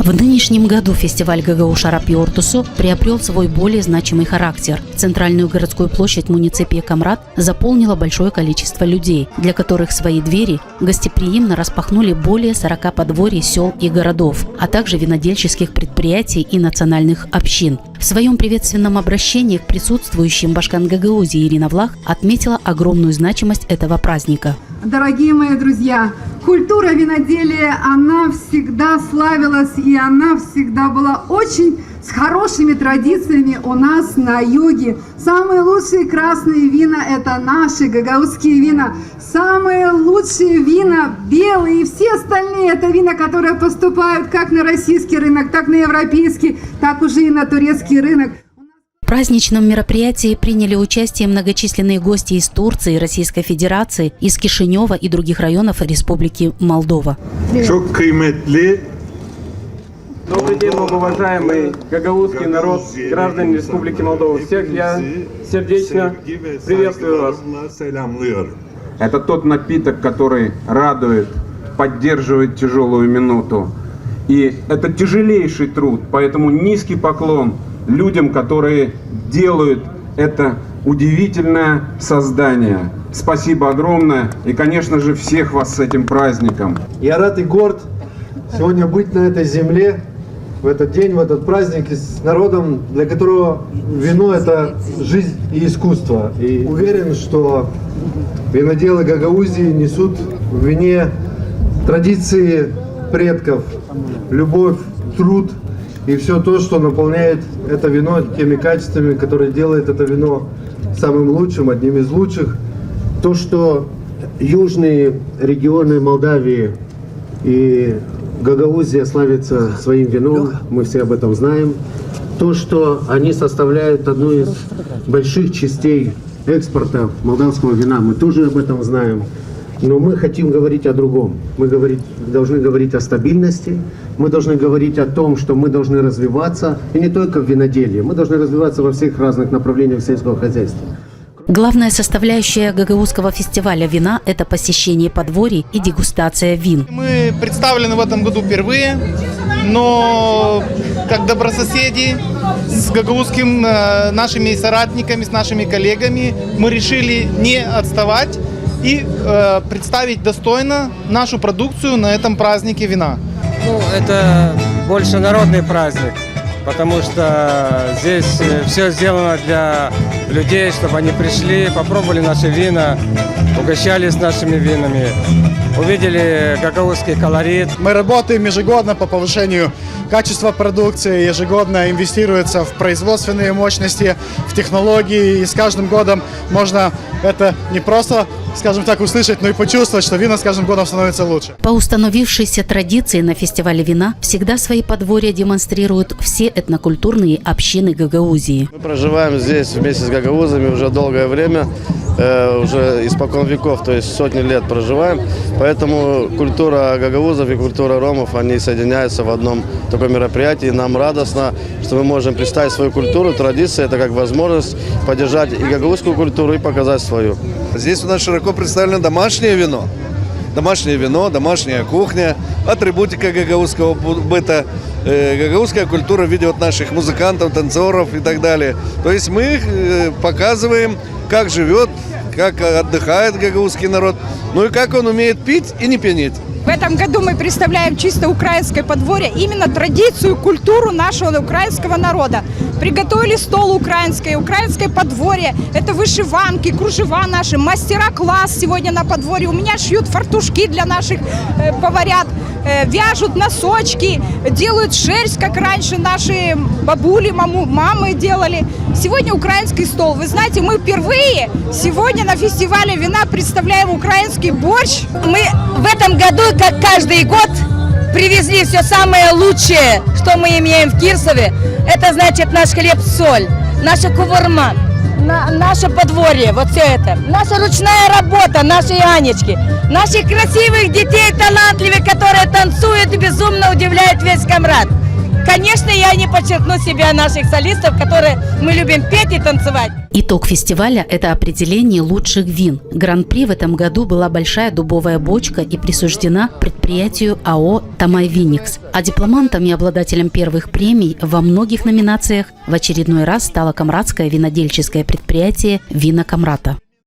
В нынешнем году фестиваль ГГУ «Шарап Йортусу» приобрел свой более значимый характер. Центральную городскую площадь муниципия Камрат заполнило большое количество людей, для которых свои двери гостеприимно распахнули более 40 подворий сел и городов, а также винодельческих предприятий и национальных общин. В своем приветственном обращении к присутствующим Башкан Гагаузии Ирина Влах отметила огромную значимость этого праздника. Дорогие мои друзья, культура виноделия, она всегда славилась и она всегда была очень с хорошими традициями у нас на юге. Самые лучшие красные вина – это наши гагаузские вина. Самые лучшие вина белые и все остальные – это вина, которые поступают как на российский рынок, так на европейский, так уже и на турецкий рынок. В праздничном мероприятии приняли участие многочисленные гости из Турции, Российской Федерации, из Кишинева и других районов Республики Молдова. Добрый день, многоуважаемый гагаузский народ, граждане Республики Молдова. Всех я сердечно приветствую вас. Это тот напиток, который радует, поддерживает тяжелую минуту. И это тяжелейший труд, поэтому низкий поклон людям, которые делают это удивительное создание. Спасибо огромное и, конечно же, всех вас с этим праздником. Я рад и горд сегодня быть на этой земле, в этот день, в этот праздник с народом, для которого вино – это жизнь и искусство. И уверен, что виноделы Гагаузии несут в вине традиции предков, любовь, труд и все то, что наполняет это вино теми качествами, которые делают это вино самым лучшим, одним из лучших. То, что южные регионы Молдавии и Гагаузия славится своим вином, мы все об этом знаем. То, что они составляют одну из больших частей экспорта молдавского вина, мы тоже об этом знаем. Но мы хотим говорить о другом. Мы должны говорить о стабильности, мы должны говорить о том, что мы должны развиваться, и не только в виноделии, мы должны развиваться во всех разных направлениях сельского хозяйства. Главная составляющая гагаузского фестиваля вина – это посещение подворий и дегустация вин. Мы представлены в этом году впервые, но как добрососеди с гагаузским нашими соратниками, с нашими коллегами мы решили не отставать и представить достойно нашу продукцию на этом празднике вина. Это больше народный праздник, потому что здесь все сделано для людей, чтобы они пришли, попробовали наши вина, угощались нашими винами, увидели гагаузский колорит. Мы работаем ежегодно по повышению качества продукции, ежегодно инвестируется в производственные мощности, в технологии, и с каждым годом можно это не просто, скажем так, услышать, но и почувствовать, что вина с каждым годом становится лучше. По установившейся традиции на фестивале вина всегда свои подворья демонстрируют все этнокультурные общины Гагаузии. Мы проживаем здесь вместе с гагаузами уже долгое время, уже испокон веков, то есть сотни лет проживаем, поэтому культура гагаузов и культура ромов, они соединяются в одном таком мероприятии. Нам радостно, что мы можем представить свою культуру, традиции, это как возможность поддержать и гагаузскую культуру, и показать свою. Здесь у нас широко представлено домашнее вино, домашняя кухня, атрибутика гагаузского быта, гагаузская культура в виде вот наших музыкантов, танцоров и так далее. То есть мы показываем, как живет, как отдыхает гагаузский народ, ну и как он умеет пить и не пьянеть. В этом году мы представляем чисто украинское подворье, именно традицию, культуру нашего украинского народа. Приготовили стол украинское подворье, это вышиванки, кружева наши, мастера-класс сегодня на подворье. У меня шьют фартушки для наших поварят, вяжут носочки, делают шерсть, как раньше наши бабули, мамы делали. Сегодня украинский стол. Вы знаете, мы впервые сегодня на фестивале вина представляем украинский борщ. Мы в этом году, как каждый год, привезли все самое лучшее, что мы имеем в Кирсове. Это значит наш хлеб-соль, наша кувырма, наше подворье, вот все это. Наша ручная работа, наши Анечки, наших красивых детей, талантливых, которые танцуют и безумно удивляют весь Камрат. Конечно, я не подчеркну себя наших солистов, которые мы любим петь и танцевать. Итог фестиваля – это определение лучших вин. Гран-при в этом году была большая дубовая бочка и присуждена предприятию АО «Тамай Виникс». А дипломантом и обладателем первых премий во многих номинациях в очередной раз стало камрадское винодельческое предприятие «Вина Камрата».